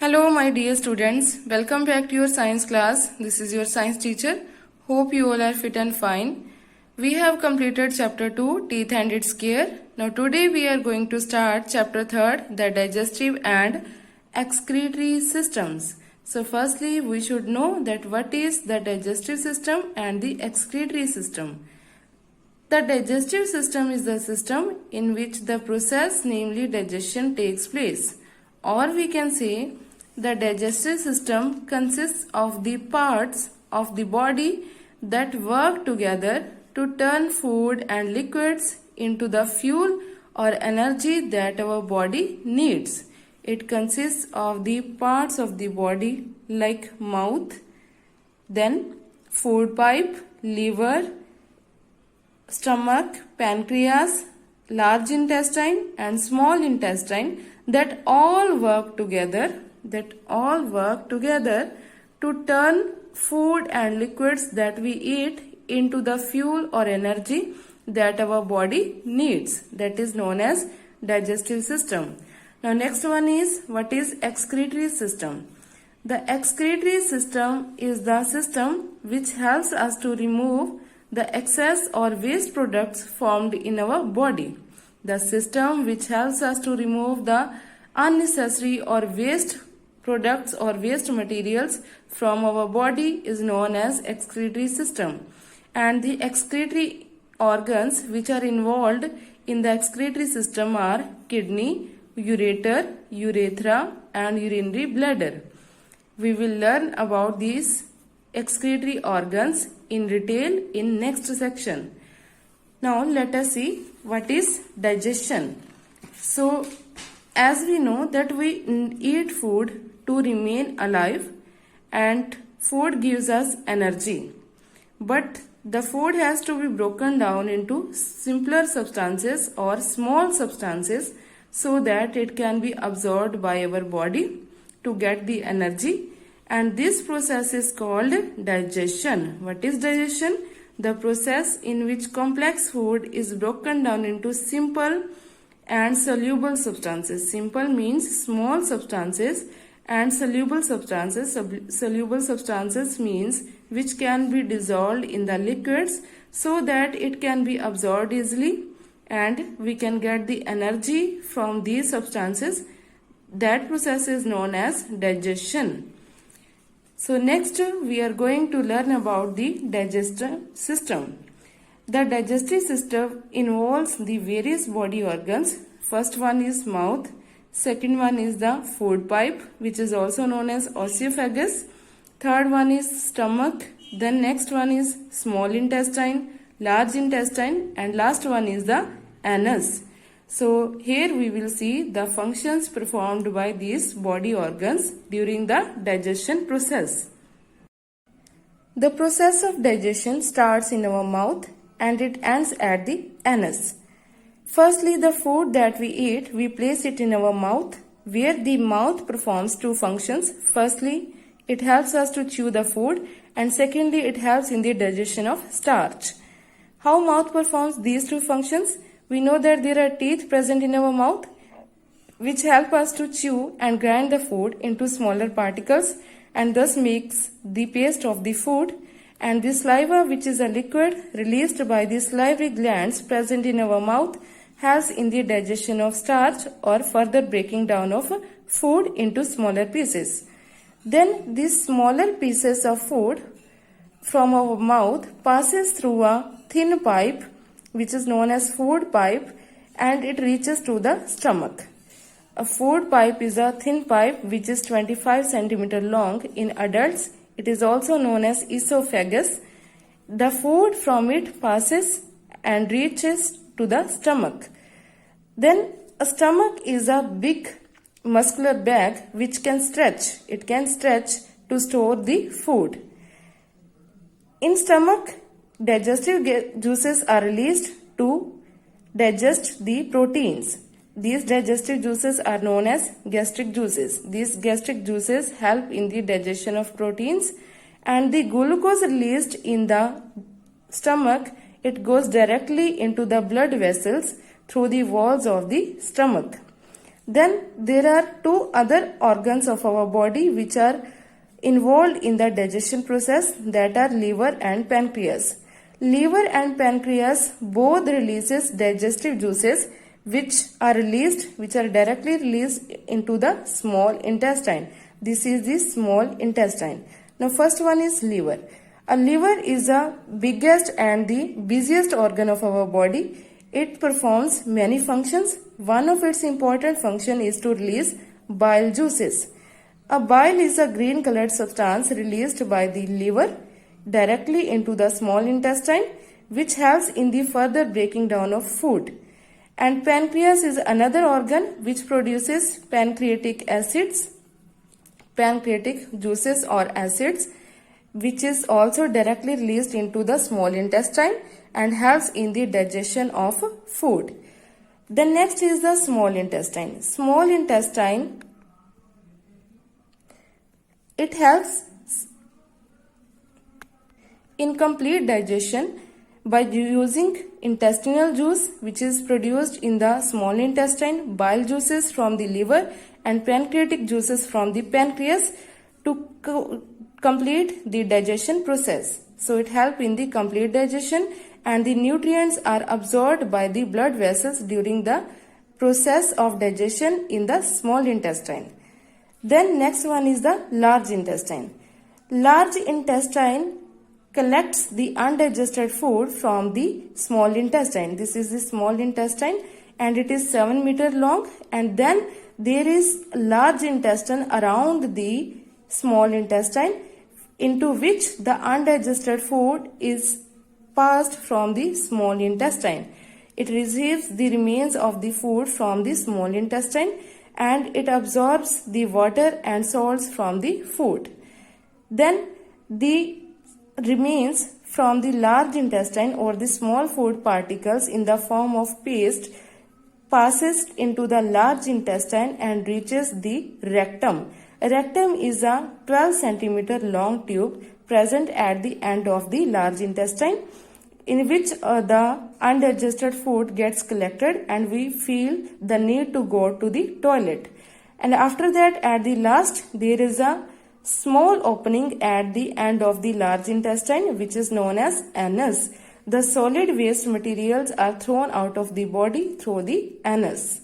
Hello my dear students, welcome back to your science class. This is your science teacher. Hope you all are fit and fine. We have completed chapter 2, teeth and its care. Now today we are going to start chapter 3, the digestive and excretory systems. So firstly we should know that what is the digestive system and the excretory system. The digestive system is the system in which the process, namely digestion, takes place. Or we can say the digestive system consists of the parts of the body that work together to turn food and liquids into the fuel or energy that our body needs. It consists of the parts of the body like mouth, then food pipe, liver, stomach, pancreas, large intestine and small intestine that all work together to turn food and liquids that we eat into the fuel or energy that our body needs. That is known as digestive system. Now next one is, what is excretory system? The excretory system is the system which helps us to remove the excess or waste products formed in our body. The system which helps us to remove the unnecessary or waste products or waste materials from our body is known as excretory system. And the excretory organs which are involved in the excretory system are kidney, ureter, urethra and urinary bladder. We will learn about these excretory organs in detail in next section. Now let us see what is digestion. So as we know that we eat food to remain alive and food gives us energy. But the food has to be broken down into simpler substances or small substances so that it can be absorbed by our body to get the energy. And this process is called digestion. What is digestion? The process in which complex food is broken down into simple and soluble substances. Simple means small substances and soluble substances. Soluble substances means which can be dissolved in the liquids so that it can be absorbed easily and we can get the energy from these substances. That process is known as digestion. So next we are going to learn about the digestive system. The digestive system involves the various body organs. First one is mouth, second one is the food pipe which is also known as esophagus, third one is stomach, then next one is small intestine, large intestine and last one is the anus. So here we will see the functions performed by these body organs during the digestion process. The process of digestion starts in our mouth and it ends at the anus. Firstly, the food that we eat, we place it in our mouth where the mouth performs two functions. Firstly, it helps us to chew the food and secondly, it helps in the digestion of starch. How mouth performs these two functions? We know that there are teeth present in our mouth which help us to chew and grind the food into smaller particles and thus makes the paste of the food, and the saliva, which is a liquid released by the salivary glands present in our mouth, helps in the digestion of starch or further breaking down of food into smaller pieces. Then these smaller pieces of food from our mouth passes through a thin pipe which is known as food pipe and it reaches to the stomach. A food pipe is a thin pipe which is 25 cm long in adults. It is also known as esophagus. The food from it passes and reaches to the stomach. Then a stomach is a big muscular bag which can stretch. It can stretch to store the food. In stomach, digestive juices are released to digest the proteins. These digestive juices are known as gastric juices. These gastric juices help in the digestion of proteins, and the glucose released in the stomach, it goes directly into the blood vessels through the walls of the stomach. Then there are two other organs of our body which are involved in the digestion process, that are liver and pancreas. Liver and pancreas both releases digestive juices which are directly released into the small intestine. This is the small intestine. Now first one is liver. A liver is the biggest and the busiest organ of our body. It performs many functions. One of its important function is to release bile juices. A bile is a green colored substance released by the liver directly into the small intestine, which helps in the further breaking down of food. And pancreas is another organ which produces pancreatic juices or acids, which is also directly released into the small intestine and helps in the digestion of food. The next is the small intestine. Small intestine, it helps in complete digestion by using intestinal juice which is produced in the small intestine, bile juices from the liver and pancreatic juices from the pancreas to complete the digestion process. So it helps in the complete digestion, and the nutrients are absorbed by the blood vessels during the process of digestion in the small intestine. Then next one is the large intestine. Large intestine collects the undigested food from the small intestine. This is the small intestine and it is 7 meters long, and then there is large intestine around the small intestine into which the undigested food is passed from the small intestine. It receives the remains of the food from the small intestine and it absorbs the water and salts from the food. Then the remains from the large intestine or the small food particles in the form of paste passes into the large intestine and reaches the rectum. Rectum is a 12 centimeter long tube present at the end of the large intestine in which the undigested food gets collected and we feel the need to go to the toilet. And after that, at the last, there is a small opening at the end of the large intestine which is known as anus. The solid waste materials are thrown out of the body through the anus.